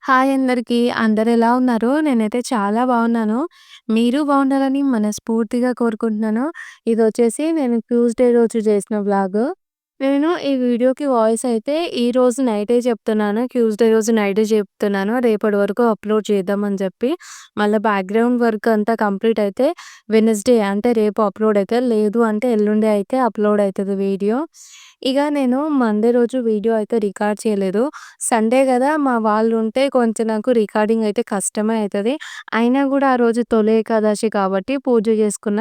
Hi అందరికీ. అందరెలా ఉన్నారు? నేనైతే చాలా బాగున్నాను. మీరు బాగుండాలని మనస్ఫూర్తిగా కోరుకుంటున్నాను. ఇదొచ్చేసి నేను ట్యూస్‌డే రోజు చేసిన వ్లాగు. నేను ఈ వీడియోకి వాయిస్ అయితే ఈరోజు నైటే చెప్తున్నాను. ట్యూస్‌డే రోజు నైటే చెప్తున్నాను. రేపటి వరకు అప్‌లోడ్ చేద్దామని చెప్పి. మళ్ళా బ్యాక్‌గ్రౌండ్ వర్క్ అంతా కంప్లీట్ అయితే వెడ్నెస్‌డే అంటే రేపు అప్‌లోడ్ అయితది. లేదు అంటే ఎల్లుండి అయితే అప్‌లోడ్ అయితది వీడియో. ఇగ నేను మండే రోజు వీడియో అయితే రికార్డ్ చేయలేదు. సండే గదా! మా వాళ్ళుంటే కొంచెం నాకు రికార్డింగ్ అయితే కష్టమే అయితది. అయినా గూడా ఆ రోజు తొలి ఏకాదశి కాబట్టి పూజ చేసుకున్న.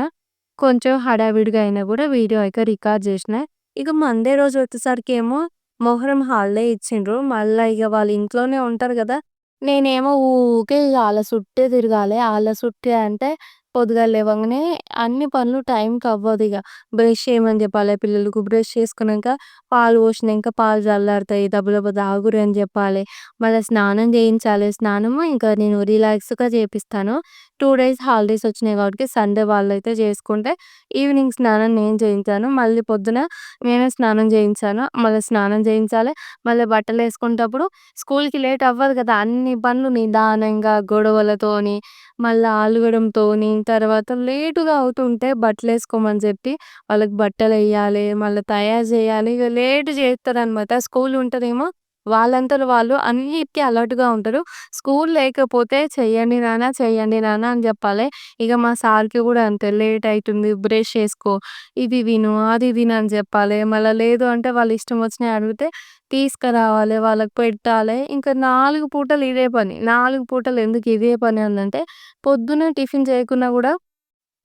కొంచెం హడావిడిగా అయినా గూడా వీడియో అయితే రికార్డ్ జేషినా. ఇక మండే రోజు వచ్చేసరికేమో మొహరం హాలిడే ఇచ్చిండ్రు. మళ్ళా ఇగ వాళ్ళు ఇంట్లోనే ఉంటారు గదా! నేనేమో ఊకే ఇగ ఆళ్ళ చుట్టే తిరగాలే. ఆళ్ళ చుట్టే అంటే పొద్దుగాల లేవంగానే అన్ని పనులు టైంకవ్వదిగ. బ్రష్ చేయమని జెప్పాలే పిల్లలకు. బ్రష్ చేసుకునంక పాలు పోషినంక పాలు చల్లారుతాయి. దబ దబ తాగుర్రి అని జెప్పాలే. మళ్ళా స్నానం చేయించాలి. స్నానము ఇంకా నేను రిలాక్స్‌గా చేపిస్తాను. 2 డేస్ హాలిడేస్ వచ్చినాయి కాబట్టి సండే వాళ్ళైతే చేసుకుంటే ఈవినింగ్ స్నానం నేను చేయించాను. మళ్ళీ పొద్దున నేనే స్నానం చేయించాను. మళ్ళా స్నానం చేయించాలే. మళ్ళీ బట్టలేసుకునేటప్పుడు స్కూల్‌కి లేట్ అవ్వదు కదా! అన్ని పనులు నిదానంగా గొడవలతోని, మళ్ళా అలగడంతోని, తర్వాత లేట్‌గా అవుతుంటే బట్టలేసుకోమని చెప్పి వాళ్ళకి బట్టలెయ్యాలి, మళ్ళా తయారు చేయాలి. ఇగ లేట్ చేస్తారనమాట. స్కూల్ ఉంటదేమో వాళ్ళంతట వాళ్ళు అన్నిటికి అలర్ట్‌గా ఉంటారు. స్కూల్ లేకపోతే చెయ్యండి నాన్న అని చెప్పాలి. ఇగ మా సార్‌కి గూడా అంతే లేట్ అయితుంది. బ్రష్ చేసుకో, ఇది తిను, అది తిను అని చెప్పాలి. మళ్ళా లేదు అంటే వాళ్ళ ఇష్టం వచ్చినయి అడిగితే తీసుకురావాలి, వాళ్ళకి పెట్టాలి. ఇంకా 4 పూటలు ఇదే పని. 4 పూటలు ఎందుకు ఇదే పని అనంటే, పొద్దున్న టిఫిన్ చేయకున్నా గూడా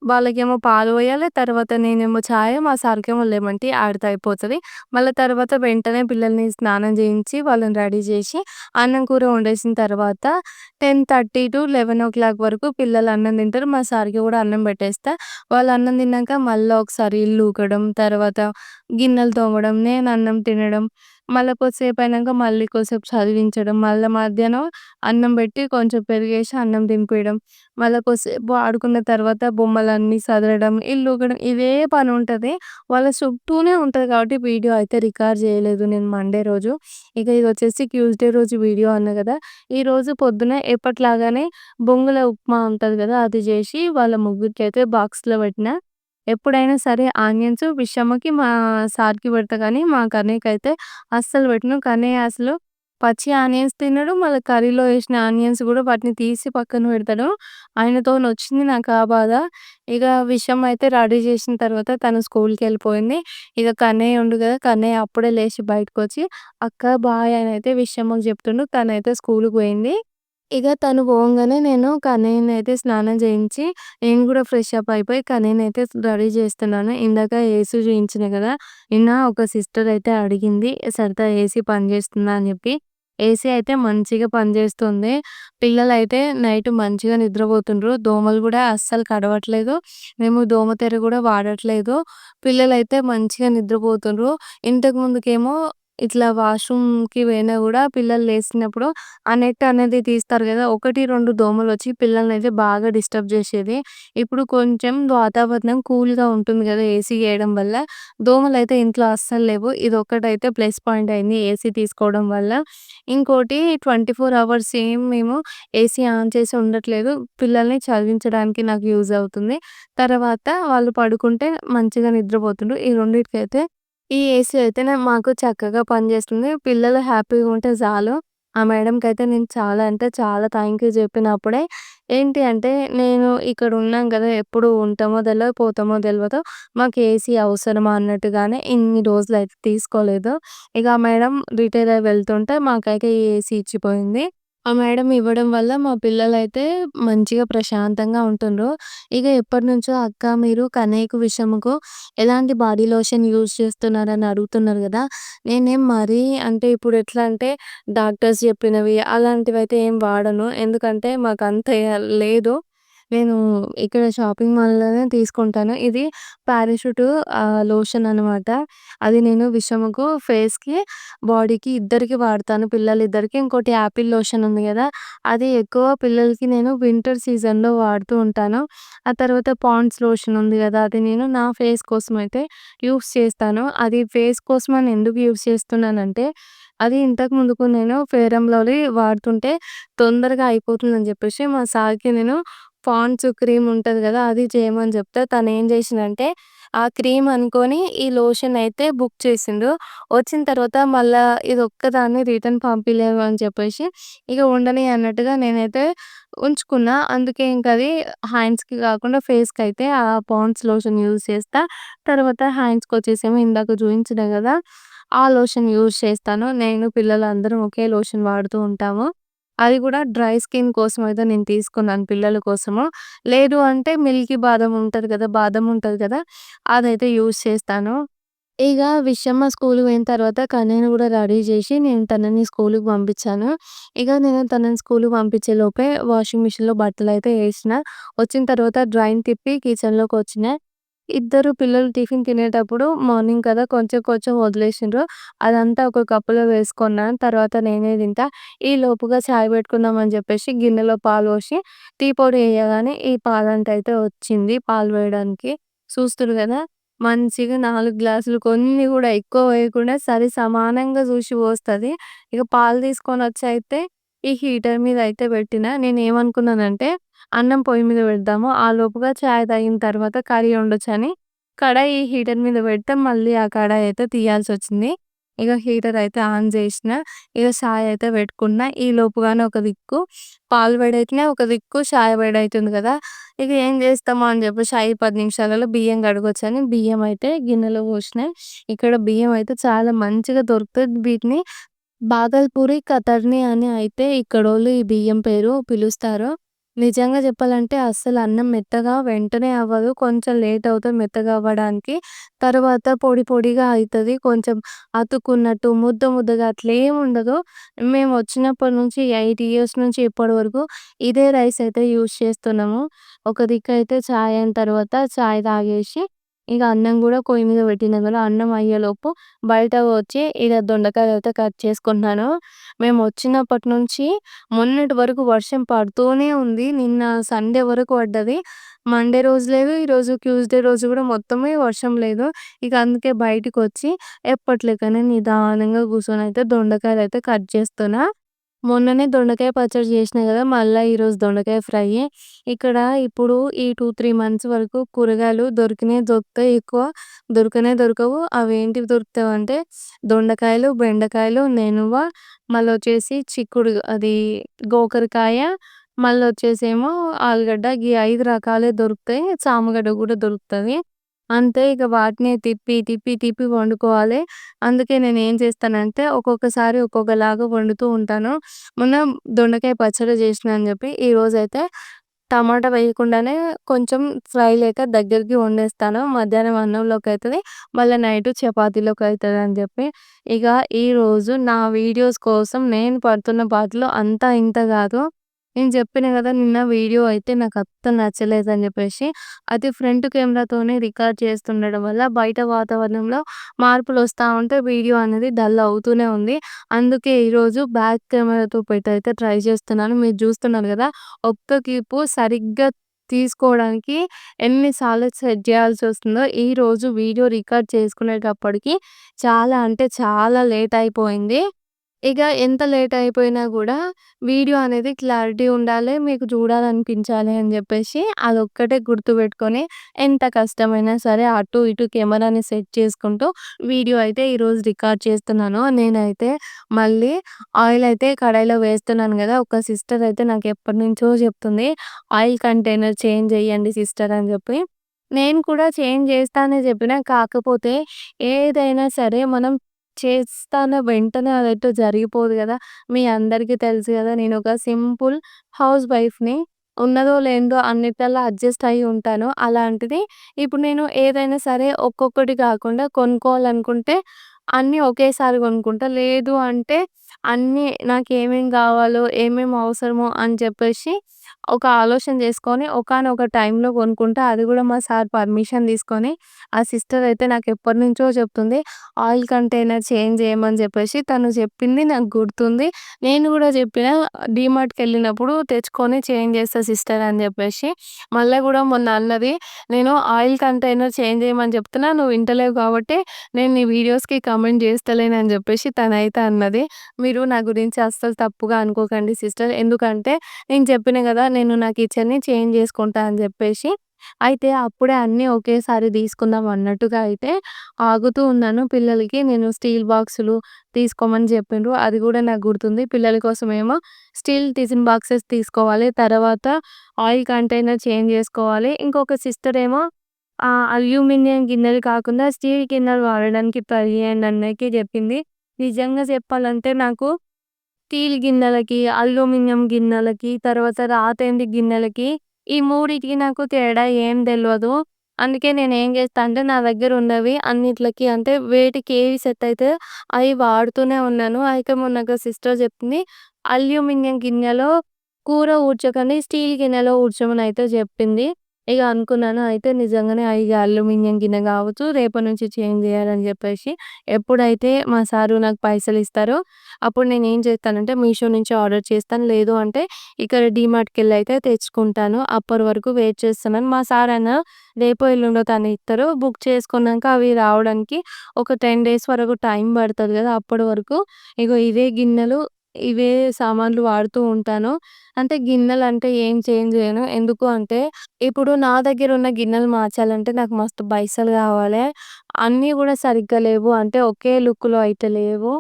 వాళ్ళకేమో పాలు పోయాలి. తర్వాత నేనేమో చాయ, మా సార్‌కేమో లెమన్ టీ ఆడితే అయిపోతది. మళ్ళా తర్వాత వెంటనే పిల్లల్ని స్నానం చేయించి, వాళ్ళని రెడీ చేసి, అన్నం కూర వండేసిన తర్వాత 10:30-11:00 వరకు పిల్లలు అన్నం తింటారు. మా సార్‌కి కూడా అన్నం పెట్టేస్తా. వాళ్ళు అన్నం తిన్నాక మళ్ళా ఒకసారి ఇల్లు ఊకడం, తర్వాత గిన్నెలు తోమడం, నేను అన్నం తినడం, మళ్ళా కొద్దిసేపయినంక మళ్ళీ కొద్దిసేపు చదివించడం, మళ్ళా మధ్యాహ్నం అన్నం పెట్టి కొంచెం పెరుగేసి అన్నం తినిపియడం. మళ్ళా కొద్దిసేపు ఆడుకున్న తర్వాత బొమ్మలన్నీ సదరడం, ఇల్లు ఊకడం ఇదే పనుంటది. వాళ్ళ చుట్టూనే ఉంటది కాబట్టి వీడియో అయితే రికార్డ్ చేయలేదు నేను మండే రోజు. ఇక ఇదొచ్చేసి ట్యూస్‌డే రోజు వీడియో అన్నా గదా! ఈరోజు పొద్దున ఎప్పటిలాగానే బొంగుల ఉప్మా ఉంటది గదా! అది జేసి వాళ్ళ ముగ్గురికైతే బాక్స్‌లో పెట్టినా. ఎప్పుడైనా సరే ఆనియన్స్ విషమ్మకి, మా సార్‌కి పెడతా గానీ, మా కన్నయ్యకైతే అస్సలు పెట్టను. కన్నయ్య అసలు పచ్చి ఆనియన్స్ తినడు. మళ్ళా కర్రీలో ఏసిన ఆనియన్స్ గూడా వాటిని తీసి పక్కన పెడతాడు. ఆయనతోనొచ్చింది నాకా బాధ. ఇగ విషం అయితే రెడీ చేసిన తర్వాత తను స్కూల్‌కెళ్ళిపోయింది. ఇగ కన్నయ్య ఉండు గదా! కన్నయ్య అప్పుడే లేచి బయటకొచ్చి, "అక్క బాయ్" అనైతే విషమ్మకి చెప్తుండు. తనైతే స్కూలుకి పోయింది. ఇగ తను పోంగానే నేను కన్నయ్యనైతే స్నానం చేయించి, నేను గూడా ఫ్రెష్ అప్ అయిపోయి కన్నయ్యనైతే రెడీ చేస్తున్నాను. ఇందాక ఏసీ చూయించిన గదా! నిన్న ఒక సిస్టర్ అయితే అడిగింది, "సరిత ఏసీ పనిచేస్తుందా?" అని జెప్పి. ఏసీ అయితే మంచిగా పనిచేస్తుంది. పిల్లలైతే నైట్ మంచిగా నిద్రపోతుండ్రు. దోమలు గూడా అస్సలు కడవట్లేదు. మేము దోమతెర గూడా వాడట్లేదు. పిల్లలైతే మంచిగా నిద్రపోతుండ్రు. ఇంతకు ముందుకేమో ఇట్లా వాష్‌రూమ్‌కి పోయినా గూడా పిల్లలు లేసినప్పుడు ఆ నెట్ అనేది తీస్తారు గదా! 1, 2 దోమలొచ్చి పిల్లలనైతే బాగా డిస్టర్బ్ జేసేది. ఇప్పుడు కొంచెం వాతావరణం కూల్‌గా ఉంటుంది గదా! ఏసీ ఎయడం వల్ల. దోమలైతే ఇంట్లో అస్సలు లేవు. ఇదొక్కటైతే ప్లస్ పాయింట్ అయింది ఏసీ తీసుకోవడం వల్ల. ఇంకోటి 24 అవర్స్ మేము ఏసీ ఆన్ చేసి ఉండట్లేదు. పిల్లల్ని చదివించడానికి నాకు యూజ్ అవుతుంది. తర్వాత వాళ్ళు పడుకుంటే మంచిగా నిద్రపోతుండ్రు. ఈ రెండిటికైతే ఈ ఏసీ అయితేనే మాకు చక్కగా పనిచేస్తుంది. పిల్లలు హ్యాపీగా ఉంటే చాలు. ఆ మేడంకైతే నేను చాలా అంటే చాలా థాంక్ యూ చెప్పినప్పుడే ఏంటి అంటే, నేను ఇక్కడ ఉన్నాం గదా! ఎప్పుడు ఉంటామో తెలవదు, పోతామో తెలవదు. మాకు ఏసీ అవసరమా అన్నట్టుగానే ఇన్ని రోజులైతే తీసుకోలేదు. ఇక ఆ మేడం రిటైర్ అయ్యి వెళ్తుంటే మాకైతే ఈ ఏసీ ఇచ్చిపోయింది. ఆ మేడం ఇవ్వడం వల్ల మా పిల్లలైతే మంచిగా ప్రశాంతంగా ఉంటుండ్రు. ఇక ఎప్పటినుంచో అక్క మీరు కన్నయ్యకు, విషముకు ఎలాంటి బాడీ లోషన్ యూజ్ చేస్తున్నారని అడుగుతున్నారు గదా! నేనేం మరీ అంటే ఇప్పుడు ఎట్లా అంటే డాక్టర్స్ చెప్పినవి అలాంటివైతే ఏం వాడను. ఎందుకంటే మాకంత లేదు. నేను ఇక్కడ షాపింగ్ మాల్‌లోనే తీసుకుంటాను. ఇది పారాషూట్ లోషన్ అనమాట. అది నేను విషముకు, ఫేస్‌కి, బాడీకి ఇద్దరికి వాడతాను. పిల్లలిద్దరికి. ఇంకోటి యాపిల్ లోషన్ ఉంది గదా! అది ఎక్కువ పిల్లలకి నేను వింటర్ సీజన్‌లో వాడుతూ ఉంటాను. ఆ తర్వాత పాండ్స్ లోషన్ ఉంది గదా! అది నేను నా ఫేస్ కోసమయితే యూజ్ చేస్తాను. అది ఫేస్ కోసమని ఎందుకు యూజ్ చేస్తున్నానంటే, అది ఇంతకు ముందుకు నేను ఫెయిర్ అండ్ లవ్లీ వాడుతుంటే తొందరగా అయిపోతుందని జెప్పేసి మా సార్‌కి నేను పాండ్స్ క్రీమ్ ఉంటది గదా! అది చేయమని జెప్తే తనేం జేసిండంటే, ఆ క్రీమ్ అనుకోని ఈ లోషన్ అయితే బుక్ చేసిండు. వచ్చిన తర్వాత మళ్ళా ఇదొక్కదాన్ని రిటర్న్ పంపియలేము అని చెప్పేసి, ఇగ ఉండని అన్నట్టుగా నేనైతే ఉంచుకున్నా. అందుకే ఇంకది హ్యాండ్స్‌కి గాకుండా ఫేస్‌కయితే ఆ పాండ్స్ లోషన్ యూజ్ చేస్తా. తర్వాత హ్యాండ్స్‌కొచ్చేసేమో ఇందాక చూయించిన గదా! ఆ లోషన్ యూజ్ చేస్తాను. నేను పిల్లలందరం ఒకే లోషన్ వాడుతూ ఉంటాము. అది గూడా డ్రై స్కిన్ కోసమయితే నేను తీసుకున్నాను పిల్లల కోసము. లేదు అంటే మిల్కీ బాదం ఉంటది గదా! బాదం ఉంటది కదా! అదైతే యూజ్ చేస్తాను. ఇగ విషయమ్మ స్కూలుకి పోయిన తర్వాత కన్నయ్యని గూడా రెడీ జేసి నేను తనని స్కూలుకి పంపించాను. ఇగ నేను తనని స్కూలుకి పంపించే లోపే వాషింగ్ మిషన్‌లో బట్టలైతే ఏసిన. వచ్చిన తర్వాత డ్రైన్ తిప్పి కిచెన్‌లోకొచ్చిన. ఇద్దరు పిల్లలు టిఫిన్ తినేటప్పుడు మార్నింగ్ కదా! కొంచెం కొంచెం వదిలేసిండ్రు. అదంతా ఒక కప్పులో వేసుకున్నాను. తర్వాత నేనే తింటా. ఈ లోపుగా చాయ్ పెట్టుకుందాం అని చెప్పేసి గిన్నెలో పాలు పోసి టీ పొడి ఎయగానే ఈ పాలంటయితే వచ్చింది పాలు వేయడానికి. చూస్తుర్రు గదా! మంచిగా 4 గ్లాసులు కొన్ని గూడా ఎక్కువ వేయకుండా సరి సమానంగా చూసి పోస్తది. ఇక పాలు తీసుకొనొచ్చయితే ఈ హీటర్ మీద అయితే పెట్టిన. నేనేమనుకున్నానంటే అన్నం పొయ్యి మీద పెడదాము. ఆ లోపుగా చాయ్ తాగిన తర్వాత కర్రీ వండొచ్చని కడాయి హీటర్ మీద పెడితే మళ్ళీ ఆ కడాయి అయితే తీయాల్సొచ్చింది. ఇగ హీటర్ అయితే ఆన్ జేసిన. ఇగ చాయ్ అయితే పెట్టుకున్న. ఈ లోపుగానే ఒక దిక్కు పాలు వేడైతున్నాయి. ఒక దిక్కు చాయ్ వేడైతుంది గదా! ఇక ఏం జేస్తాము అని జెప్పేసి 5, 10 నిమిషాలలో బియ్యం కడగొచ్చని బియ్యం అయితే గిన్నెలో పోసిన. ఇక్కడ బియ్యం అయితే చాలా మంచిగా దొరుకుతది. వీటిని బాగల్పూరి, కతర్ని అని అయితే ఇక్కడోళ్ళు ఈ బియ్యం పేరు పిలుస్తారు. నిజంగా చెప్పాలంటే అస్సలు అన్నం మెత్తగా వెంటనే అవ్వదు. కొంచెం లేట్ అవుతది మెత్తగా అవ్వడానికి. తర్వాత పొడి పొడిగా అయితది. కొంచెం అతుక్కున్నట్టు ముద్ద ముద్దగా అట్లేముండదు. మేము వచ్చినప్పటి నుంచి 8 ఇయర్స్ నుంచి ఇప్పటి వరకు ఇదే రైస్ అయితే యూజ్ చేస్తున్నాము. ఒక దిక్కయితే చాయ్ అయిన తర్వాత చాయ్ తాగేసి ఇగ అన్నం గూడా పొయ్యి మీద పెట్టినా గదా! అన్నం అయ్యేలోపు బయట వచ్చి ఇగ దొండకాయలైతే కట్ చేసుకుంటున్నాను. మేమొచ్చినప్పటి నుంచి మొన్నటి వరకు వర్షం పడుతూనే ఉంది. నిన్న సండే వరకు పడ్డది. మండే రోజు లేదు. ఈరోజు ట్యూస్‌డే రోజు గూడా మొత్తమే వర్షం లేదు. ఇక అందుకే బయటికొచ్చి ఎప్పటి లెక్కనే నిదానంగా కూర్చొనైతే దొండకాయలైతే కట్ చేస్తున్నా. మొన్ననే దొండకాయ పచ్చడి చేసినా గదా! మళ్ళా ఈరోజు దొండకాయ ఫ్రై. ఇక్కడ ఇప్పుడు ఈ 2, 3 మంత్స్ వరకు కూరగాయలు దొరుకుతాయి ఎక్కువ. దొరకనే దొరకవు. అవేంటివి దొరుకుతావంటే దొండకాయలు, బెండకాయలు, నెనువ, మళ్ళొచ్చేసి అది గోకరకాయ, మళ్ళొచ్చేసేమో ఆలుగడ్డ. గీ 5 రకాలే దొరుకుతాయి. చామగడ్డ గూడా దొరుకుతది. అంతే ఇక వాటిని తిప్పి, తిప్పి, తిప్పి వండుకోవాలి. అందుకే నేనేం చేస్తానంటే ఒక్కొక్కసారి ఒక్కొక్కలాగా వండుతూ ఉంటాను. మొన్న దొండకాయ పచ్చడి చేసినా అని చెప్పి ఈరోజైతే టమాటా వేయకుండానే కొంచెం ఫ్రై లేక దగ్గరికి వండేస్తాను. మధ్యాహ్నం అన్నంలోకైతది. మళ్ళా నైటు చపాతీలోకైతదని జెప్పి. ఇగ ఈరోజు నా వీడియోస్ కోసం నేను పడుతున్న పాటలు అంతా ఇంత గాదు. నేను జెప్పిన గదా! నిన్న వీడియో అయితే నాకస్సలు నచ్చలేదని జెప్పేసి. అది ఫ్రంట్ కెమెరాతోనే రికార్డ్ చేస్తుండడం వల్ల బయట వాతావరణంలో మార్పులొస్తా ఉంటే వీడియో అనేది డల్ అవుతూనే ఉంది. అందుకే ఈరోజు బ్యాక్ కెమెరాతో పెట్టయితే ట్రై చేస్తున్నాను. మీరు జూస్తున్నారు గదా! ఒక్క క్లిప్పు సరిగ్గా తీసుకోవడానికి ఎన్ని సార్లు సెట్ జేయాల్సొస్తుందో, ఈరోజు వీడియో రికార్డ్ చేసుకునేటప్పటికి చాలా అంటే చాలా లేట్ అయిపోయింది. ఇగ ఎంత లేట్ అయిపోయినా గూడా వీడియో అనేది క్లారిటీ ఉండాలి. మీకు చూడాలనిపించాలి అని జెప్పేసి అదొక్కటే గుర్తుపెట్టుకొని ఎంత కష్టమైనా సరే అటు ఇటు కెమెరాని సెట్ చేసుకుంటూ వీడియో అయితే ఈరోజు రికార్డ్ చేస్తున్నాను. నేనైతే మళ్ళీ ఆయిల్ అయితే కడాయిలో వేస్తున్నాను గదా! ఒక సిస్టర్ అయితే నాకు ఎప్పటినుంచో చెప్తుంది. ఆయిల్ కంటైనర్ చేంజ్ జెయ్యండి సిస్టర్ అని జెప్పి. నేను కూడా చేంజ్ చేస్తా అనే చెప్పినా. కాకపోతే ఏదైనా సరే మనం చేస్తాన వెంటనే అదైతే జరిగిపోదు గదా! మీ అందరికీ తెలుసు గదా! నేనొక సింపుల్ హౌస్ వైఫ్‌ని. ఉన్నదో లేనిదో అన్నిట్లల్లో అడ్జస్ట్ అయ్యి ఉంటాను. అలాంటిది ఇప్పుడు నేను ఏదైనా సరే ఒక్కొక్కటి కాకుండా కొనుక్కోవాలనుకుంటే అన్నీ ఒకేసారి కొనుక్కుంటా. లేదు అంటే అన్నీ నాకేమేం గావాలో, ఏమేమి అవసరమో అని చెప్పేసి ఒక ఆలోచన చేసుకొని ఒకానొక టైంలో కొనుక్కుంటా. అది గూడా మా సార్ పర్మిషన్ తీసుకొని. ఆ సిస్టర్ అయితే నాకెప్పటినుంచో చెప్తుంది. ఆయిల్ కంటైనర్ చేంజ్ చేయమని చెప్పేసి. తను చెప్పింది నాకు గుర్తుంది. నేను గూడా చెప్పిన డీమార్ట్‌కెళ్ళినప్పుడు తెచ్చుకొని చేంజ్ చేస్తా సిస్టర్ అని చెప్పేసి. మళ్ళా గూడా మొన్న అన్నది, "నేను ఆయిల్ కంటైనర్ చేంజ్ చేయమని చెప్తున్నా. నువ్వు వింటలేవు కాబట్టి నేను నీ వీడియోస్‌కి కామెంట్ జేస్తలేనని జెప్పేసి తనైతే అన్నది. మీరు నా గురించి అస్సలు తప్పుగా అనుకోకండి సిస్టర్. ఎందుకంటే నేను చెప్పిన గదా! నేను నా కిచెన్‌ని చేంజ్ జేసుకుంటా అని జెప్పేసి. అయితే అప్పుడే అన్నీ ఒకేసారి తీసుకుందాం అన్నట్టుగా అయితే ఆగుతూ ఉన్నాను. పిల్లలకి నేను స్టీల్ బాక్సులు తీసుకోమని జెప్పిండ్రు. అది గూడా నాకు గుర్తుంది. పిల్లల కోసమేమో స్టీల్ టిఫిన్ బాక్సెస్ తీసుకోవాలి. తర్వాత ఆయిల్ కంటైనర్ చేంజ్ జేసుకోవాలి. ఇంకొక సిస్టరేమో అల్యూమినియం గిన్నెలు కాకుండా స్టీల్ గిన్నెలు వాడడానికి ట్రై చేయండి అన్నయ్యకి జెప్పింది. నిజంగా చెప్పాలంటే నాకు స్టీల్ గిన్నెలకి, అల్యూమినియం గిన్నెలకి, తర్వాత రాతేంది గిన్నెలకి, ఈ మూడిటికి నాకు తేడా ఏం దెల్వదు. అందుకే నేనేం జేస్తా అంటే, నా దగ్గరున్నవి అన్నిట్లకి అంటే వేటికి ఏవి సెట్ అయితయో అయి వాడుతూనే ఉన్నాను. అయితే మొన్న ఒక సిస్టర్ జెప్పింది, అల్యూమినియం గిన్నెలో కూర ఊడ్చకండి, స్టీల్ గిన్నెలో ఊడ్చమనయితే జెప్పింది. ఇగ అనుకున్నాను అయితే నిజంగానే ఇగ అల్యూమినియం గిన్నె గావచ్చు రేపటి నుంచి చేంజ్ జేయాలని జెప్పేసి. ఎప్పుడైతే మా సారు నాకు పైసలిస్తారో అప్పుడు నేనేం చేస్తానంటే మీషో నుంచి ఆర్డర్ చేస్తాను. లేదు అంటే ఇక్కడ డీమార్ట్‌కెళ్ళి అయితే తెచ్చుకుంటాను. అప్పటి వరకు వెయిట్ చేస్తున్నాను. మా సార్ రేపో ఎల్లుండో తను ఇత్తరు. బుక్ చేసుకున్నాక అవి రావడానికి ఒక 10 డేస్ వరకు టైం పడతది గదా! అప్పటి వరకు ఇగో ఇవే గిన్నెలు, ఇవే సామాన్లు వాడుతూ ఉంటాను. అంటే గిన్నెలంటే ఏం చేంజ్ చేయను. ఎందుకు అంటే ఇప్పుడు నా దగ్గరున్న గిన్నెలు మార్చాలంటే నాకు మస్తు పైసలు గావాలే. అన్నీ గూడా సరిగ్గా లేవు. అంటే ఒకే లుక్‌లో అయితే లేవు.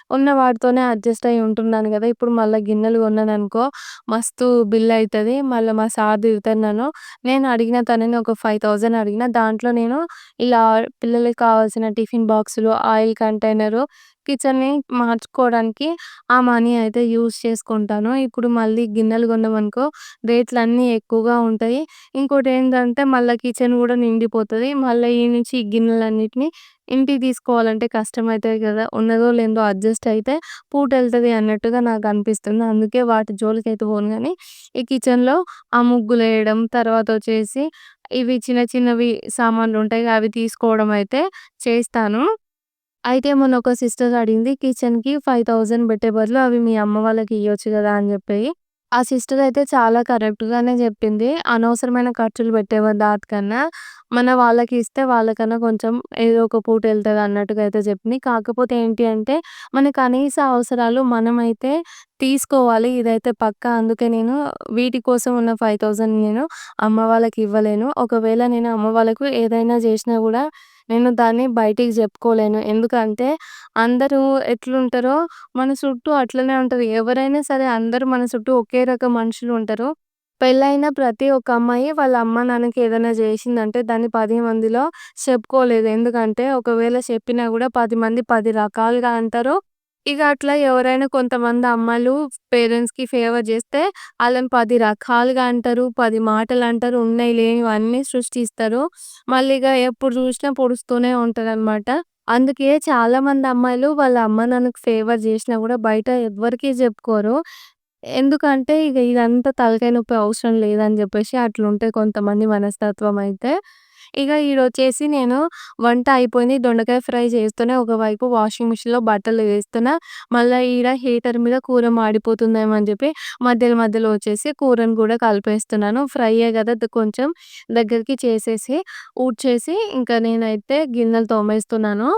ఉన్న వాటితోనే అడ్జస్ట్ అయ్యి ఉంటున్నాను గదా! ఇప్పుడు మళ్ళా గిన్నెలు కొన్నాననుకో మస్తు బిల్ అయితది. మళ్ళా మా సార్ తిడతారు నన్ను. నేను అడిగిన తనని ఒక 5,000 అడిగిన. దాంట్లో నేను ఇలా పిల్లలకి కావాల్సిన టిఫిన్ బాక్సులు, ఆయిల్ కంటైనరు, కిచెన్‌ని మార్చుకోవడానికి ఆ మనీ అయితే యూజ్ చేసుకుంటాను. ఇప్పుడు మళ్ళీ గిన్నెలు కొన్నామనుకో రేట్లన్నీ ఎక్కువగా ఉంటాయి. ఇంకోటేంటంటే మళ్ళా కిచెన్ గూడా నిండిపోతది. మళ్ళా ఈ నుంచి ఈ గిన్నెలన్నిటిని ఇంటికి తీసుకోవాలంటే కష్టమైతది గదా! ఉన్నదో లేందో అడ్జస్ట్ అయితే పూటెళ్తది అన్నట్టుగా నాకనిపిస్తుంది. అందుకే వాటి జోలికైతే పోను గానీ, ఈ కిచెన్‌లో ఆ ముగ్గులేయడం, తర్వాతొచ్చేసి ఇవి చిన్న చిన్నవి సామాన్లుంటాయి అవి తీసుకోవడం అయితే చేస్తాను. అయితే మొన్న ఒక సిస్టర్ అడిగింది కిచెన్‌కి 5,000 పెట్టే బదులు అవి మీ అమ్మ వాళ్ళకి ఇయ్యొచ్చు గదా! అని జెప్పి. ఆ సిస్టర్ అయితే చాలా కరెక్ట్‌గానే జెప్పింది. అనవసరమైన ఖర్చులు పెట్టే దాటికన్నా మన వాళ్ళకి ఇస్తే వాళ్ళకన్నా కొంచెం ఏదో ఒక పూట ఎళ్తది అన్నట్టుగా అయితే జెప్పింది. కాకపోతే ఏంటి అంటే మన కనీస అవసరాలు మనమైతే తీసుకోవాలి. ఇదైతే పక్కా. అందుకే నేను వీటి కోసం ఉన్న 5,000 నేను అమ్మ వాళ్ళకి ఇవ్వలేను. ఒకవేళ నేను అమ్మ వాళ్ళకు ఏదైనా జేసినా గూడా నేను దాన్ని బయటికి జెప్పుకోలేను. ఎందుకంటే అందరూ ఎట్లుంటరో మన చుట్టూ అట్లనే ఉంటది. ఎవరైనా సరే అందరూ మన చుట్టూ ఒకే రకం మనుషులుంటరు. పెళ్లయిన ప్రతి ఒక్క అమ్మాయి వాళ్ళ అమ్మ, నాన్నకి ఏదైనా జేషిందంటే దాన్ని 10 మందిలో చెప్పుకోలేదు. ఎందుకంటే ఒకవేళ చెప్పినా గూడా 10 మంది 10 రకాలుగా అంటరు. ఇగ అట్లా ఎవరైనా కొంతమంది అమ్మాయిలు పేరెంట్స్‌కి ఫేవర్ జేస్తే ఆళ్ళని 10 రకాలుగా అంటరు. 10 మాటలంటరు. ఉన్నయి లేనివి అన్నీ సృష్టిస్తరు. మళ్ళీ ఇగ ఎప్పుడు జూషినా పొడుస్తూనే ఉంటరనమాట. అందుకే చాలామంది అమ్మాయిలు వాళ్ళ అమ్మ, నాన్నకి ఫేవర్ జేషినా గూడా బయట ఎవ్వరికీ జెప్పుకోరు. ఎందుకంటే ఇగ ఇదంతా తలకాయ నొప్పి అవసరం లేదని జెప్పేసి అట్లుంటది కొంతమంది మనస్తత్వం అయితే. ఇగ ఈడొచ్చేసి నేను వంట అయిపోయింది. దొండకాయ ఫ్రై చేస్తూనే ఒకవైపు వాషింగ్ మిషన్‌లో బట్టలు వేస్తున్నా. మళ్ళా ఈడ హీటర్ మీద కూర మాడిపోతుందేమో అని జెప్పి మధ్యలో మధ్యలో వచ్చేసి కూరను గూడా కలిపేస్తున్నాను. ఫ్రైయే గదా! కొంచెం దగ్గరికి చేసేసి, ఊడ్చేసి ఇంకా నేనైతే గిన్నెలు తోమేస్తున్నాను.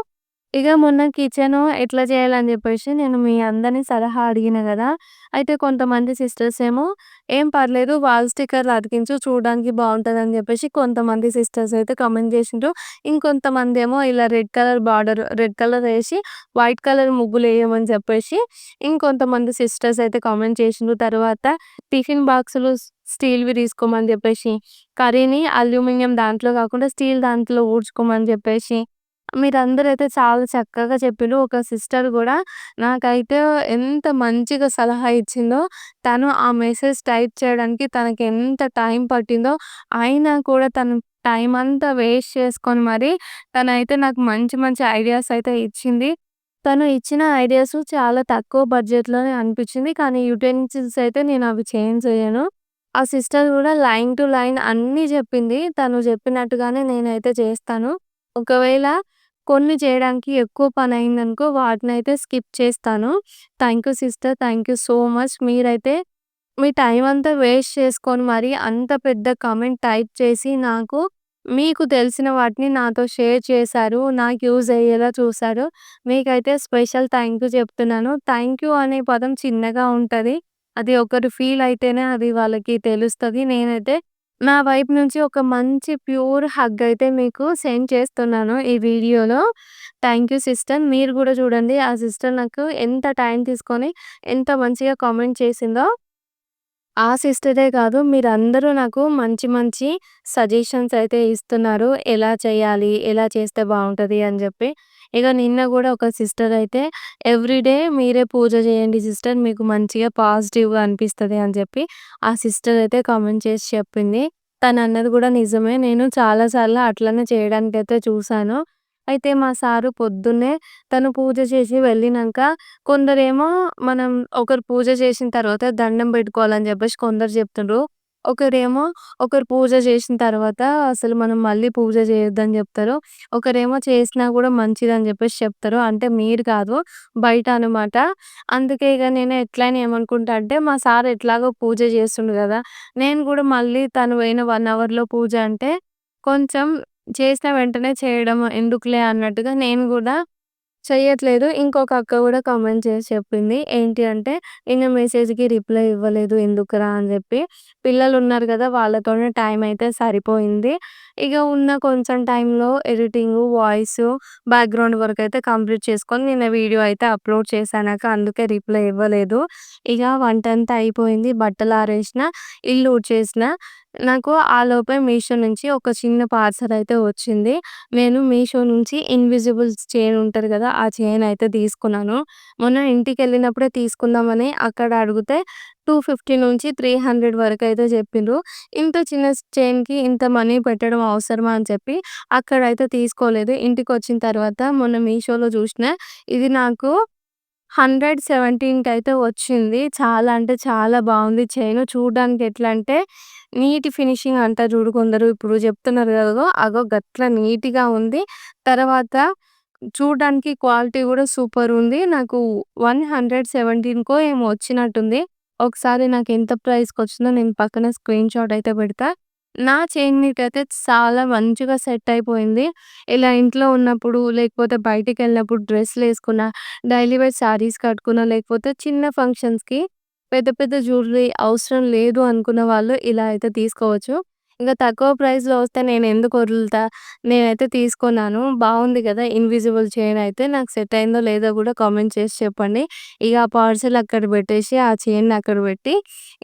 ఇగ మొన్న కిచెను ఎట్లా చేయాలని జెప్పేసి నేను మీ అందరిని సలహా అడిగిన గదా! అయితే కొంతమంది సిస్టర్స్ ఏమో "ఏం పర్లేదు వాల్ స్టిక్కర్‌లు అతికించు చూడడానికి బావుంటదని" జెప్పేసి కొంతమంది సిస్టర్స్ అయితే కామెంట్ జేసిండ్రు. ఇంకొంతమందేమో ఇలా red colour border red colour ఏసి వైట్ కలర్ ముగ్గులేయమని చెప్పేసి ఇంకొంతమంది సిస్టర్స్ అయితే కామెంట్ చేసిండ్రు. తర్వాత టిఫిన్ బాక్సులు స్టీల్‌వి తీసుకోమని జెప్పేసి, కర్రీని అల్యూమినియం దాంట్లో గాకుండా స్టీల్ దాంట్లో ఊడ్చుకోమని జెప్పేసి మీరందరైతే చాలా చక్కగా చెప్పిర్రు. ఒక సిస్టర్ గూడా నాకైతే ఎంత మంచిగా సలహా ఇచ్చిందో, తను ఆ మెసేజ్ టైప్ చేయడానికి తనకెంత టైం పట్టిందో, అయినా కూడా తను టైమంతా వేస్ట్ చేసుకొని మరి తనైతే నాకు మంచి మంచి ఐడియాస్ అయితే ఇచ్చింది. తను ఇచ్చిన ఐడియాస్ చాలా తక్కువ బడ్జెట్‌లోనే అనిపిచ్చింది. కానీ యుటెన్సిల్స్ అయితే నేనవి చేంజ్ చెయ్యను. ఆ సిస్టర్ గూడా లైన్ టు లైన్ అన్నీ జెప్పింది. తను జెప్పినట్టుగానే నేనైతే చేస్తాను. ఒకవేళ కొన్ని చేయడానికి ఎక్కువ పనయిందనుకో వాటినైతే స్కిప్ చేస్తాను. Thank you sister. Thank you so much. మీరైతే మీ టైమంతా వేస్ట్ చేసుకొని మరి అంత పెద్ద కామెంట్ టైప్ చేసి నాకు మీకు తెలిసిన వాటిని నాతో షేర్ చేశారు. నాకు యూజ్ అయ్యేలా చూసారు. మీకైతే స్పెషల్ థాంక్ యూ చెప్తున్నాను. థాంక్ యూ అనే పదం చిన్నగా ఉంటది. అది ఒకరు ఫీల్ అయితేనే అది వాళ్ళకి తెలుస్తది. నేనైతే నా వైపు నుంచి ఒక మంచి ప్యూర్ హగ్ అయితే మీకు సెండ్ చేస్తున్నాను ఈ వీడియోలో. Thank you sister. మీరు గూడా చూడండి. ఆ సిస్టర్ నాకు ఎంత టైం తీసుకొని ఎంత మంచిగా కామెంట్ చేసిందో. ఆ సిస్టరే కాదు, మీరందరూ నాకు మంచి మంచి సజెషన్స్ అయితే ఇస్తున్నారు. ఎలా చేయాలి? ఎలా చేస్తే బావుంటది? అని జెప్పి. ఇగ నిన్న గూడా ఒక సిస్టర్ అయితే ఎవ్రీడే మీరే పూజ చేయండి సిస్టర్. మీకు మంచిగా పాజిటివ్‌గా అనిపిస్తది అని జెప్పి ఆ సిస్టర్ అయితే కామెంట్ చేసి చెప్పింది. తనన్నది గూడా నిజమే. నేను చాలా సార్లు అట్లనే చేయడానికైతే చూసాను. అయితే మా సారు పొద్దున్నే తను పూజ చేసి వెళ్ళినంక కొందరేమో మనం ఒకరు పూజ చేసిన తర్వాత దండం పెట్టుకోవాలని జెప్పేసి కొందరు జెప్తుండ్రు. ఒకరేమో ఒకరు పూజ చేసిన తర్వాత అసలు మనం మళ్ళీ పూజ చేయొద్దని జెప్తారు. ఒకరేమో చేసినా గూడా మంచిదని జెప్పేసి చెప్తారు. అంటే మీరు కాదు, బయట అనమాట. అందుకే ఇగ నేను ఎట్లైనా ఏమనుకుంటా అంటే మా సార్ ఎట్లాగో పూజ చేస్తుండు గదా! నేను గూడా మళ్ళీ తను పోయిన 1 అవర్‌లో పూజ అంటే కొంచెం చేసిన వెంటనే చేయడం ఎందుకులే అన్నట్టుగా నేను గూడా చెయ్యట్లేదు. ఇంకొక అక్క గూడా కామెంట్ చేసి చెప్పింది. ఏంటి అంటే, "నిన్న మెసేజ్‌కి రిప్లై ఇవ్వలేదు ఎందుకురా" అని జెప్పి. పిల్లలున్నారు గదా! వాళ్ళతోనే టైం అయితే సరిపోయింది. ఇగ ఉన్న కొంచెం టైంలో ఎడిటింగు, వాయిసు, బ్యాక్‌గ్రౌండ్ వర్క్ అయితే కంప్లీట్ చేసుకొని నిన్న వీడియో అయితే అప్‌లోడ్ చేశానక అందుకే రిప్లై ఇవ్వలేదు. ఇగ వంటంతా అయిపోయింది. బట్టలారేసిన, ఇల్లు ఊడ్చేసిన. నాకు ఆలోపే మీషో నుంచి ఒక చిన్న పార్సెల్ అయితే వచ్చింది. నేను మీషో నుంచి ఇన్విజిబుల్స్ చైన్ ఉంటది గదా! ఆ చైన్ అయితే తీసుకున్నాను. మొన్న ఇంటికెళ్ళినప్పుడే తీసుకుందామని అక్కడ అడిగితే 250-300 వరకైతే జెప్పిండ్రు. ఇంత చిన్న చైన్‌కి ఇంత మనీ పెట్టడం అవసరమా అని చెప్పి అక్కడైతే తీసుకోలేదు. ఇంటికొచ్చిన తర్వాత మొన్న మీషోలో జూషిన. ఇది నాకు 117కైతే వచ్చింది. చాలా అంటే చాలా బావుంది చైను. చూడ్డానికి ఎట్లా అంటే నీట్ ఫినిషింగ్ అంటారు జూడు కొందరు ఇప్పుడు జెప్తున్నారు గదా! అగో గట్ల నీట్‌గా ఉంది. తర్వాత చూడ్డానికి క్వాలిటీ గూడా సూపరుంది. నాకు 117కో ఏమో వచ్చినట్టుంది. ఒకసారి నాకెంత ప్రైస్‌కొచ్చిందో నేను పక్కన స్క్రీన్ షాట్ అయితే పెడతా. నా చైన్‌నికైతే చాలా మంచిగా సెట్ అయిపోయింది. ఇలా ఇంట్లో ఉన్నప్పుడు, లేకపోతే బయటికెళ్ళినప్పుడు డ్రెస్సులేసుకున్న, డైలీ వేర్ శారీస్ కట్టుకున్న, లేకపోతే చిన్న ఫంక్షన్స్‌కి పెద్ద పెద్ద జ్యువెలరీ అవసరం లేదు అనుకున్న వాళ్ళు ఇలా అయితే తీసుకోవచ్చు. ఇంక తక్కువ ప్రైస్‌లో వస్తే నేనెందుకు వదులుతా? నేనైతే తీసుకున్నాను. బావుంది గదా! ఇన్విజిబుల్ చైన్ అయితే నాకు సెట్ అయిందో లేదో గూడా కామెంట్ చేసి చెప్పండి. ఇగ ఆ పార్సెల్ అక్కడ పెట్టేసి, ఆ చైన్‌ని అక్కడ పెట్టి,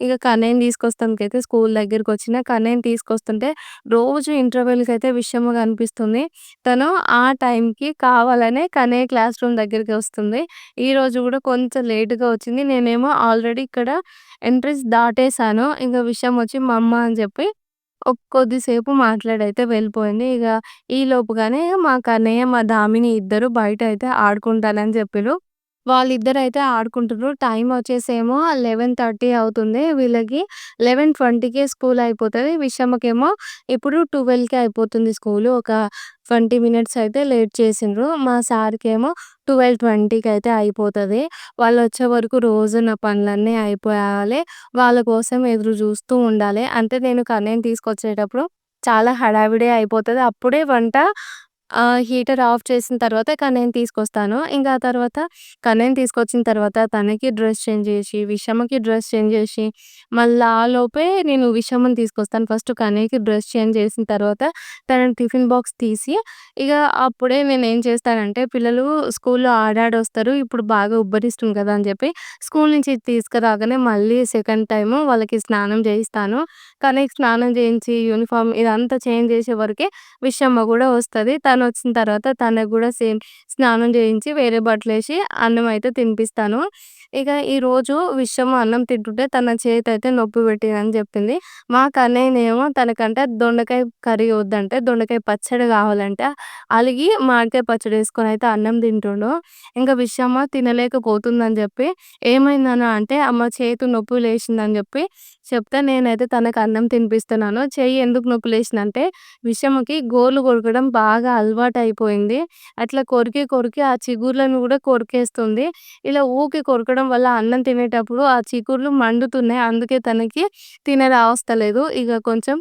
ఇగ కన్నయ్యని తీసుకొస్తానికైతే స్కూల్ దగ్గరకొచ్చిన. కన్నయ్యని తీసుకొస్తుంటే రోజు ఇంటర్వెల్‌కైతే విషమ కనిపిస్తుంది. తను ఆ టైంకి కావాలనే కన్నయ్య క్లాస్ రూమ్ దగ్గరికి వస్తుంది. ఈరోజు గూడా కొంచెం లేట్‌గా వచ్చింది. నేనేమో ఆల్రెడీ ఇక్కడ ఎంట్రన్స్ దాటేసాను. ఇంక విషయం వచ్చి మమ్మ అని చెప్పి కొద్దిసేపు మాట్లాడైతే వెళ్ళిపోయింది. ఇగ ఈలోపుగానే మా కన్నయ్య, మా దామిని ఇద్దరు బయటైతే ఆడుకుంటానని జెప్పిర్రు. వాళ్ళిద్దరైతే ఆడుకుంటుర్రు. టైమొచ్చేసేమో 11:30 అవుతుంది. వీళ్ళకి 11:20కే స్కూల్ అయిపోతది. విషమకేమో ఇప్పుడు 12కే అయిపోతుంది స్కూలు. ఒక 20 మినిట్స్ అయితే లేట్ చేసిండ్రు. మా సార్‌కేమో 12:20కి అయితే అయిపోతది. వాళ్ళొచ్చే వరకు రోజు నా పనులన్నీ అయిపోయాలి. వాళ్ళ కోసం ఎదురు జూస్తూ ఉండాలి. అంటే నేను కన్నయ్యని తీసుకొచ్చేటప్పుడు చాలా హడావిడి అయిపోతది. అప్పుడే వంట హీటర్ ఆఫ్ చేసిన తర్వాత కన్నయ్యని తీసుకొస్తాను. ఇంక ఆ తర్వాత కన్నయ్యని తీసుకొచ్చిన తర్వాత తనకి డ్రెస్ చేంజ్ చేసి, విషమకి డ్రెస్ చేంజ్ చేసి, మళ్ళా ఆలోపే నేను విషమని తీసుకొస్తాను. ఫస్ట్ కన్నయ్యకి డ్రెస్ చేంజ్ చేసిన తర్వాత తన టిఫిన్ బాక్స్ తీసి, ఇగ అప్పుడే నేనేం చేస్తానంటే పిల్లలు స్కూల్‌లో ఆడాడొస్తారు. ఇప్పుడు బాగా ఉబ్బరిస్తుంది కదా! అని చెప్పి స్కూల్ నుంచి తీసుకురాగానే మళ్ళీ సెకండ్ టైము వాళ్ళకి స్నానం చేయిస్తాను. కన్నయ్యకి స్నానం చేయించి, యూనిఫార్మ్ ఇదంతా చేంజ్ చేసే వరకే విషయమ్మ గూడా వస్తది. తనొచ్చిన తర్వాత తనకు గూడా సేమ్ స్నానం చేయించి, వేరే బట్టలేసి అన్నం అయితే తినిపిస్తాను. ఇక ఈరోజు విషయమ్మ అన్నం తింటుంటే తన చేతయితే నొప్పి పెట్టిందని జెప్పింది. మా కన్నయ్యనేమో తనకంట దొండకాయ కర్రీ వద్దంటే, దొండకాయ పచ్చడి గావాలంట. అలిగి మామిడికాయ పచ్చడేసుకొనయితే అన్నం తింటుండు. ఇంక విషయమ్మ తినలేకపోతుందని జెప్పి, "ఏమైంది నాన్న" అంటే, "అమ్మ చేతు నొప్పి లేశిందని" జెప్పి చెప్తే నేనైతే తనకు అన్నం తినిపిస్తున్నాను. చెయ్యి ఎందుకు నొప్పి లేశిందంటే విషమకి గోర్లు కొరకడం బాగా అలవాటయిపోయింది. అట్లా కొరికి, కొరికి ఆ చిగుర్లను గూడా కొరికేస్తుంది. ఇలా ఊకే కొరకడం వల్ల అన్నం తినేటప్పుడు ఆ చిగుర్లు మండుతున్నాయి. అందుకే తనకి తినరావస్తలేదు. ఇగ కొంచెం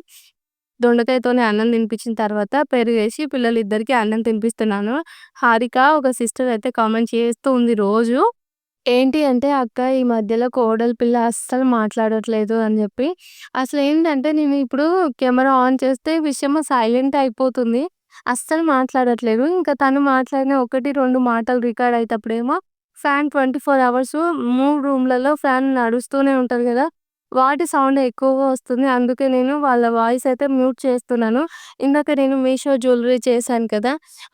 దొండకాయతోని అన్నం తినిపించిన తర్వాత పెరుగేసి పిల్లలిద్దరికీ అన్నం తినిపిస్తున్నాను. హారిక ఒక సిస్టర్ అయితే కామెంట్ చేస్తూ ఉంది రోజు. ఏంటి అంటే, "అక్క ఈ మధ్యలో కోడలి పిల్ల అస్సలు మాట్లాడట్లేదు" అని జెప్పి. అసలేంటంటే నేను ఇప్పుడు కెమెరా ఆన్ చేస్తే విషయము సైలెంట్ అయిపోతుంది. అస్సలు మాట్లాడట్లేదు. ఇంకా తను మాట్లాడిన 1, 2 మాటలు రికార్డ్ అయ్యేటప్పుడేమో ఫ్యాన్ 24 అవర్సు 3 రూమ్‌లలో ఫ్యాన్ నడుస్తూనే ఉంటది గదా! వాటి సౌండ్ ఎక్కువగా వస్తుంది. అందుకే నేను వాళ్ళ వాయిస్ అయితే మ్యూట్ చేస్తున్నాను. ఇందాక నేను మీషో జ్యువెలరీ చేశాను కదా!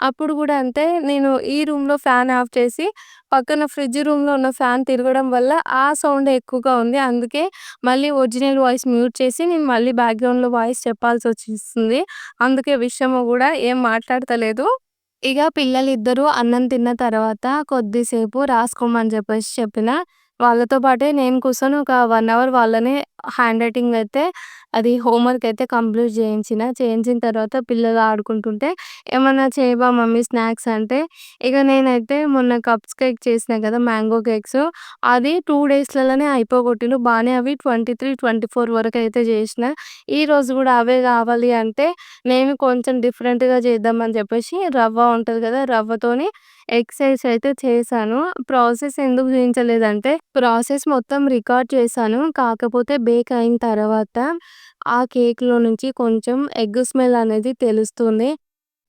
అప్పుడు గూడా అంతే నేను ఈ రూమ్‌లో ఫ్యాన్ ఆఫ్ చేసి పక్కన ఫ్రిడ్జ్ రూమ్‌లో ఉన్న ఫ్యాన్ తిరగడం వల్ల ఆ సౌండే ఎక్కువగా ఉంది. అందుకే మళ్ళీ ఒరిజినల్ వాయిస్ మ్యూట్ చేసి నేను మళ్ళీ బ్యాక్‌గ్రౌండ్‌లో వాయిస్ చెప్పాల్సొచ్చేస్తుంది. అందుకే విషయము గూడా ఏం మాట్లాడతలేదు. ఇగ పిల్లలిద్దరూ అన్నం తిన్న తర్వాత కొద్దిసేపు రాసుకోమని చెప్పిన. వాళ్ళతో పాటే నేను కూర్చొని ఒక 1 అవర్ వాళ్ళని హ్యాండ్ రైటింగ్ అయితే అది హోంవర్క్ అయితే కంప్లీట్ చేయించిన తర్వాత పిల్లలు ఆడుకుంటుంటే, "ఏమన్నా చేయవా మమ్మీ స్నాక్స్" అంటే, ఇగ నేనైతే మొన్న కప్స్ కేక్ చేసినా కదా! మ్యాంగో కేక్స్ అది 2 డేస్‌లలోనే అయిపోగొట్టిండు. బానే అవి 23, 24 వరకైతే చేసిన. ఈరోజు గూడా అవే కావాలి అంటే నేను కొంచెం డిఫరెంట్‌గా చేద్దామని చెప్పేసి రవ్వ ఉంటది కదా! రవ్వతోని ఎగ్స్ అయితే చేశాను. ప్రాసెస్ ఎందుకు చూయించలేదంటే, ప్రాసెస్ మొత్తం రికార్డ్ చేశాను. కాకపోతే బేక్ అయిన తర్వాత ఆ కేక్‌లో నుంచి కొంచెం ఎగ్ స్మెల్ అనేది తెలుస్తుంది.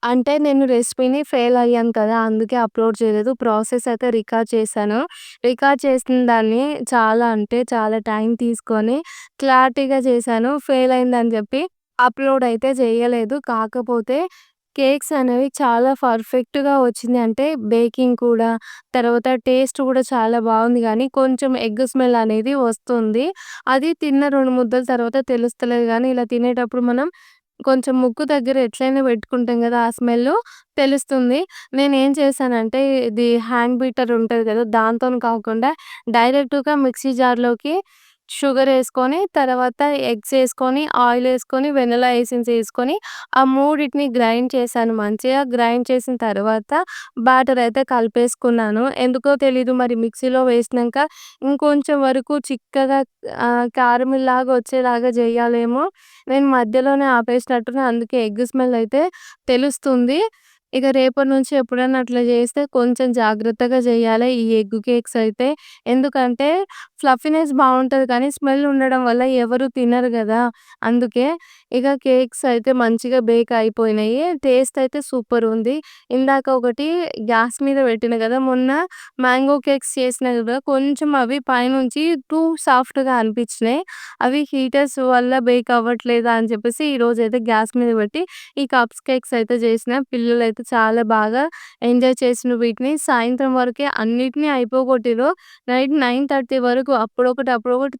అంటే నేను రెసిపీని ఫెయిల్ అయ్యాను కదా! అందుకే అప్‌లోడ్ చేయలేదు. ప్రాసెస్ అయితే రికార్డ్ చేశాను. రికార్డ్ చేసిన దాన్ని చాలా అంటే చాలా టైం తీసుకొని క్లారిటీగా చేశాను. ఫెయిల్ అయిందని చెప్పి అప్‌లోడ్ అయితే చేయలేదు. కాకపోతే కేక్స్ అనేవి చాలా పర్ఫెక్ట్‌గా వచ్చింది. అంటే బేకింగ్ కూడా, తర్వాత టేస్ట్ కూడా చాలా బావుంది గానీ, కొంచెం ఎగ్ స్మెల్ అనేది వస్తుంది. అది తిన్న 2 ముద్దల తర్వాత తెలుస్తలేదు గానీ, ఇలా తినేటప్పుడు మనం కొంచెం ముక్కు దగ్గర ఎట్లైనా పెట్టుకుంటాం గదా! ఆ స్మెల్లు తెలుస్తుంది. నేనేం చేశానంటే, ఇది హ్యాండ్ బీటర్ ఉంటది గదా! దాంతోని కాకుండా డైరెక్ట్‌గా మిక్సీ జార్‌లోకి షుగరేసుకొని, తర్వాత ఎగ్సేసుకొని, ఆయిలేసుకొని, వెనిల్లా ఎసెన్స్ ఏసుకొని, ఆ మూడిటిని గ్రైండ్ చేశాను మంచిగా. గ్రైండ్ చేసిన తర్వాత బ్యాటరయితే కలిపేసుకున్నాను. ఎందుకో తెలీదు మరి మిక్సీలో వేసినంక ఇంకొంచెం వరకు చిక్కగా కారమిల్లాగా వచ్చేలాగా జెయ్యాలేమో నేను మధ్యలోనే ఆపేసినట్టున్నా. అందుకే ఎగ్ స్మెల్ అయితే తెలుస్తుంది. ఇక రేపటి నుంచి ఎప్పుడైనా అట్లా చేస్తే కొంచెం జాగ్రత్తగా చేయాలి ఈ ఎగ్ కేక్స్ అయితే. ఎందుకంటే ఫ్లఫీనెస్ బావుంటది కానీ స్మెల్ ఉండడం వల్ల ఎవరు తినరు గదా! అందుకే. ఇక కేక్స్ అయితే మంచిగా బేక్ అయిపోయినాయి. టేస్ట్ అయితే సూపర్ ఉంది. ఇందాక ఒకటి గ్యాస్ మీద పెట్టిన గదా! మొన్న మ్యాంగో కేక్స్ చేసినా గదా! కొంచెం అవి పైనుంచి టూ సాఫ్ట్‌గా అనిపించినాయి. అవి హీటర్స్ వల్ల బేక్ అవ్వట్లేదా అని చెప్పేసి ఈరోజైతే గ్యాస్ మీద పెట్టి ఈ కప్స్ కేక్స్ అయితే చేసిన. పిల్లలైతే చాలా బాగా ఎంజాయ్ చేసిర్రు వీటిని. సాయంత్రం వరకే అన్నిటిని అయిపోగొట్టిర్రు. నైట్ 9:30 వరకు అప్పుడొకటి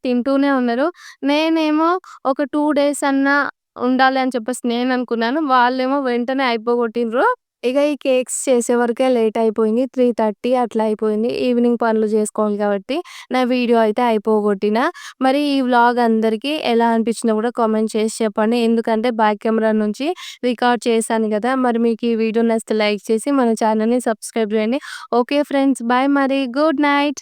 తింటూనే ఉన్నారు. నేనేమో ఒక 2 డేస్ అన్నా ఉండాలి అని చెప్పేసి నేననుకున్నాను. వాళ్ళేమో వెంటనే అయిపోగొట్టిండ్రు. ఇగ ఈ కేక్స్ చేసే వరకే లేట్ అయిపోయింది. 3:30 అట్లా అయిపోయింది. ఈవినింగ్ పనులు జేసుకోవాలి కాబట్టి, నా వీడియో అయితే అయిపోగొట్టిన. మరి ఈ వ్లాగ్ అందరికీ ఎలా అనిపించిందో గూడా కామెంట్ చేసి చెప్పండి. ఎందుకంటే బ్యాక్ కెమెరా నుంచి రికార్డ్ చేశాను గదా! మరి మీకు ఈ వీడియో నచ్చితే లైక్ చేసి మన ఛానల్‌ని సబ్స్క్రైబ్ జేయండి. Okay friends. బాయ్ మరి. Good night.